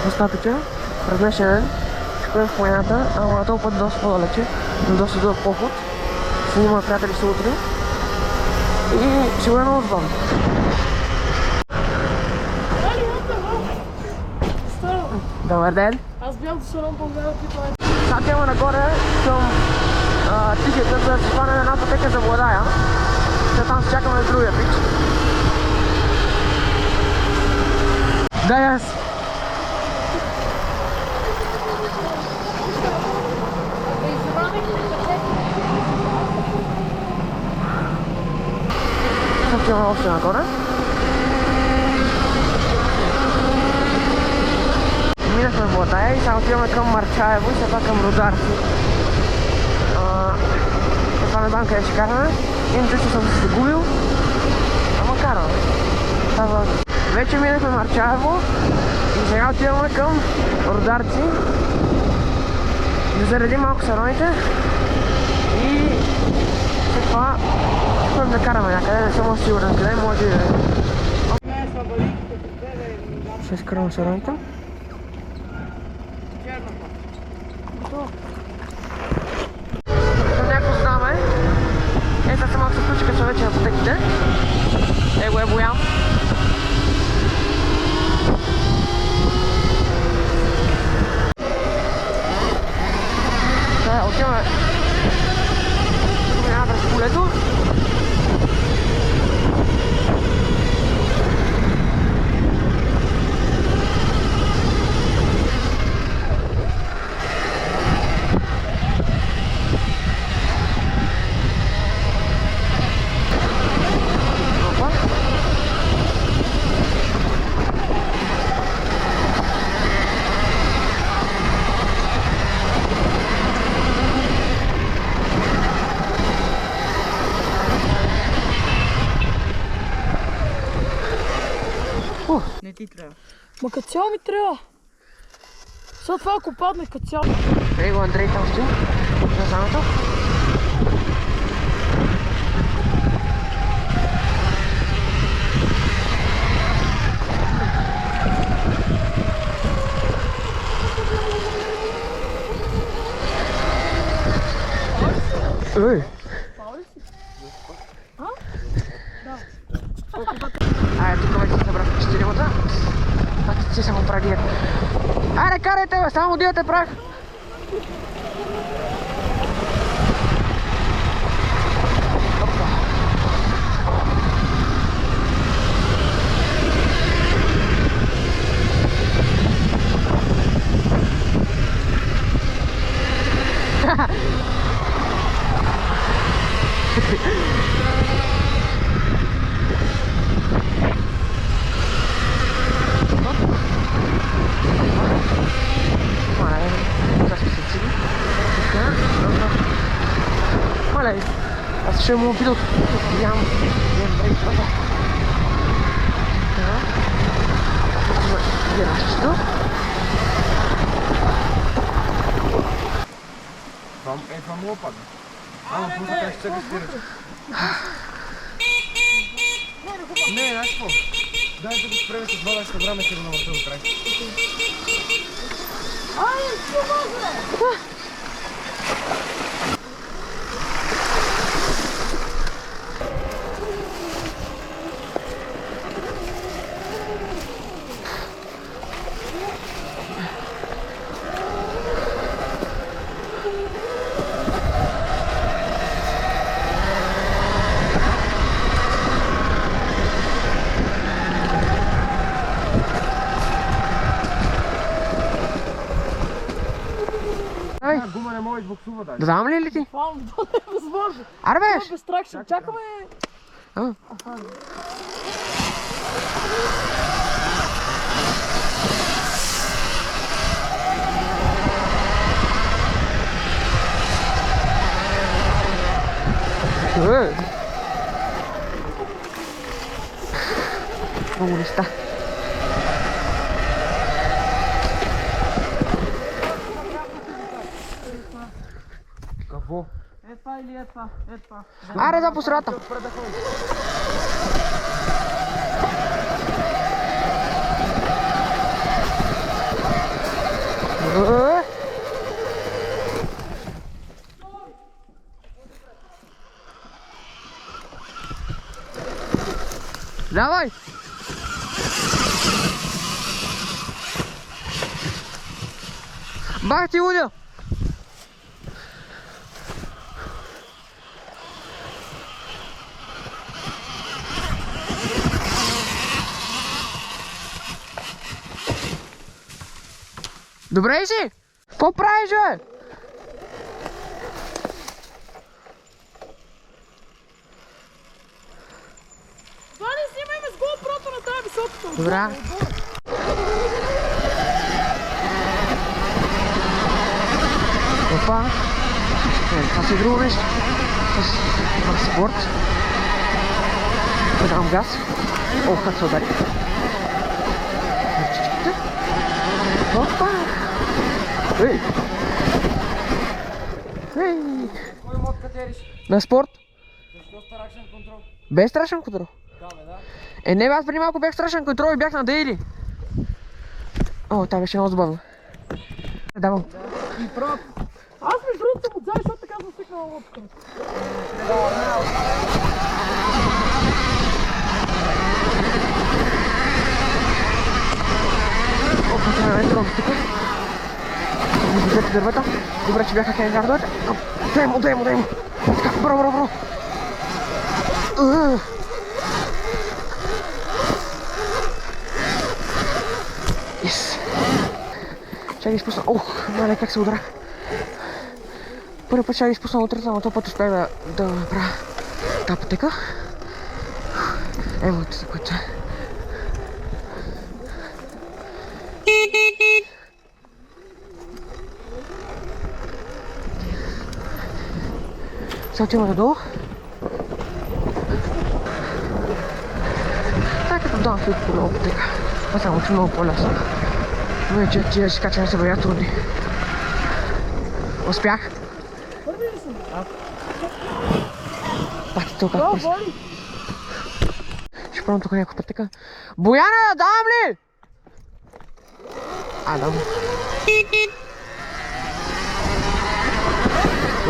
Остатъча през днешния ден ще ходим в планината, ама този път доста по-далече, на доста дълъг поход. С мои приятели са утре и ще бъде много забавно. Добър ден! Аз бях до Сорон по-гледал питане. Сега отиваме нагоре към тихията, за да се хванем една пътека за Владая. Сега там се чакаме на другия пич. Дай аз! Сега отиваме още нагоре. Минахме в Владая и сега отиваме към Марчаево и след това към Рударци. Това не знам къде ще караме. Иначе че съм се загубил. Ама караме. Вече минахме Марчаево и сега отиваме към Рударци. Да заредим малко сароните и след това ще да караме някъде. Не съм още сигурен къде, може да е. Ще изкараме сароните. Някакво знаме. Ето съм малко се включи, като вече на пътеките. Его е Боян. Отиваме. Тук минава през полето. Не ти трябва. Ма като цяло ми трябва. Сега това ако падне като цяло. Ей го Андрей там стои. На самото. Ей! Пал ли си? А? Да. Тук вече се събрахме четиримата. Пак си само праги. Айде, карайте, бе, само дивате прах. Аз ще му опитал. Ям брейк това. Геращето. Това му опадна. Ама просто как ще се рестираш. Не, знаеш какво? Дайте го спреме с това да ще време ще го навърта до край. Ай, що може? Гума не може избуксува даже. Да дам ли ти? Това е възможно. Аре беш! Без страх ще чакаме. Много листа. Какво? Е това или е това? Е това. Аре, да по средата. Давай! Бах ти удил! Добре си? Какво правиш, бе? Вани, снимай ме с GoPro-то на тази високата. Добре. Опа. Това си друго нещо. С спорт. Да дам газ. О, как се удари. Опа. Ей. Ей. Кой мод катериш? На спорт. Защо страшен контрол? Без страшен контрол. Да, бе, да. Не бе, аз преди малко бях страшен контрол и бях на дейли. О, това беше много забавно. Давам. И прав. Аз между другото съм отзад, защото така съм стикнал на лодка. О, това е много тук. Виждате дървата. Добре, че бяха хенджар дойте. Дай му. Така, бро. Yes. Ще ги изпусна. Ох, мале как се удара. Първи път ще ги изпусна утрата, но този път успях да направя тази пътека. Ево, за което. Сега отиваме надолу. Така като дам филт по много пътека. Това само че много по-лесно. Но и че тия си качване се бъдят трудни. Успях. Първи ли съм? Пак ти толкова Да, пръст. Вани. Ще пробвам тук някаква пътека. Бояна, да давам ли? Дам.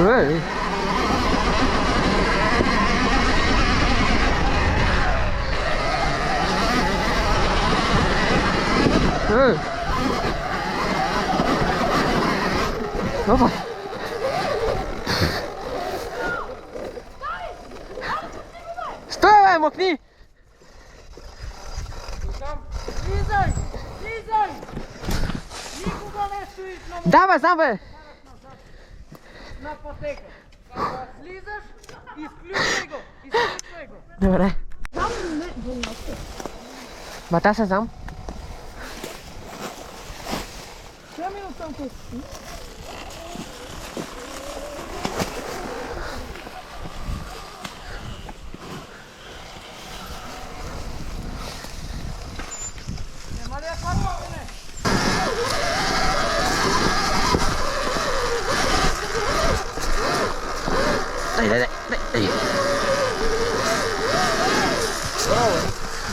Ей! Ей! Опа! Стой, бе, мъкни! Слизай! Никога не стоиш на Да, бе, знам, бе! на пътека. Когато слизаш, изключвай го. Добре. Там не, вълната. Бата се знам. Ще минут там къси. Нема ли я хватва, не? Дай.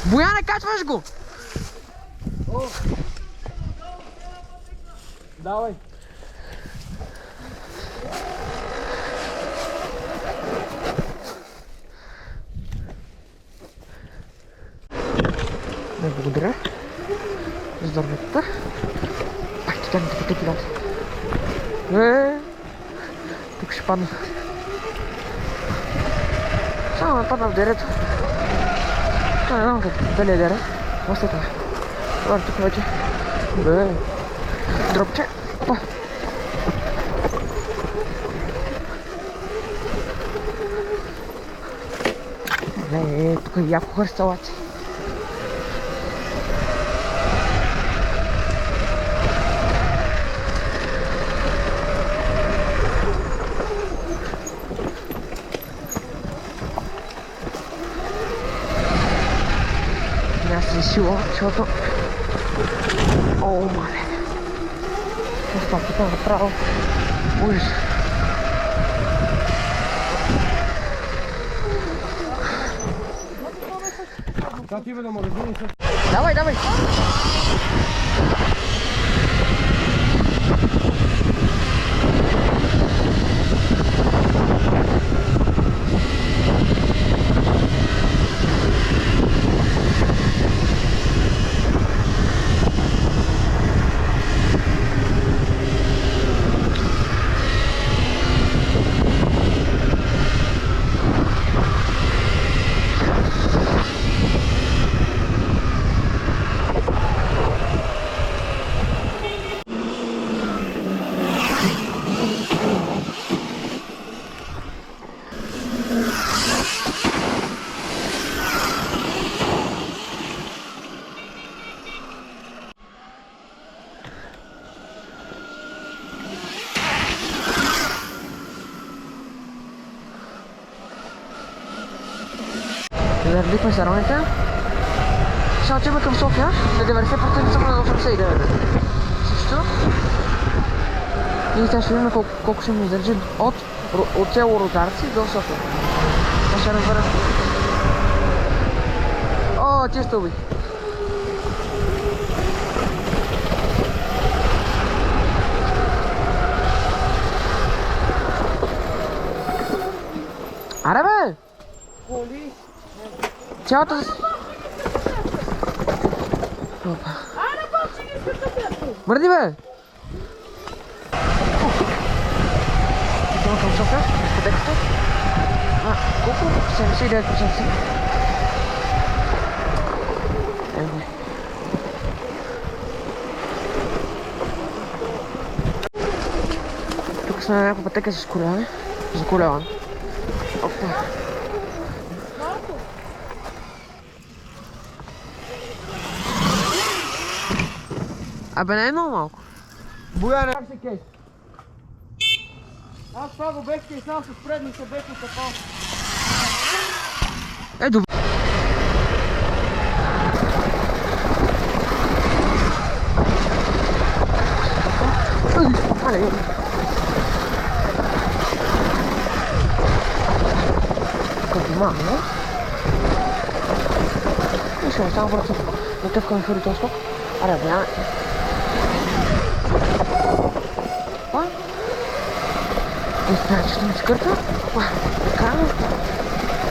Бояне, качваш го! Давай. Не, благодаря. Здравейте. Пак ти карам тук пътеки дати. Тук ще падна. Само ме падна в дерето. Не знам дали е дере. Какво след това? Добре, тук вече. Дропче. Опа. Тук е яко хърсталаци. Аз си сила, защото... О, мале! Това тук направо. Ужас. Сега ти бе на магазин и се... Давай! Заредихме сароните. Сега отиваме към София. На 90% съм на 89%. Също. И сега ще видим колко ще ми издържи от село Рударци до София. Това ще разбера. О, тия стълби. Аре бе! Коли. Цялата... Айде, бабче, не искаш да бе! Мърди бе! Идем към София, дискотеката. Колко? 79% си. Еми. Тук сме на някаква пътека за сколяване. За коляване. Опа. Абе не е много малко. Бояне. Как се кейс? Аз това го бех кейсал с предните бех отъпал. Е, добре. Але. Тук има, не? И ще остана върху. Не тъвкаме фури този скок. Аре, бе, и значи ще ми скърта. Така.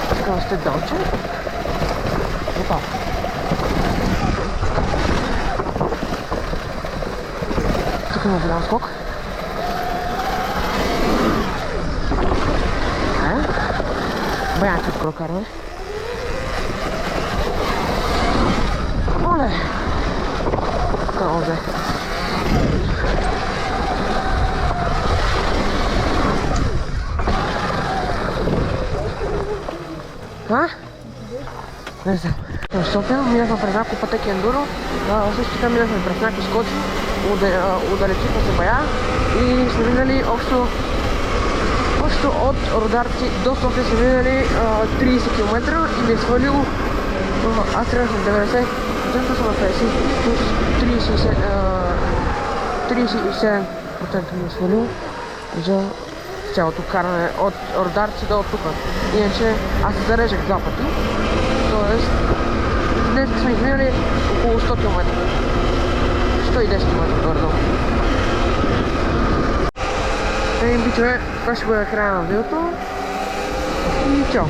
Така още долче. Опа. Тук има голям скок. Бая тут прокарваме. Оле! Много бе. Не знам. В София минахме през няколко пътеки ендуро. Също така минахме през някакви скоци. Удалечихме се бая. И сме минали общо от Рударци до София сме минали 30 км и ми е свалило. Аз трябвах на 90%, съм на 50, 37% ми е свалило за цялото каране от Рударци до тук. Иначе аз се зарежах два пъти. Тоест, днес сме изминали около 100 км. 110 км горе-долу. Ей, бичове, това ще бъде края на видеото. И чао!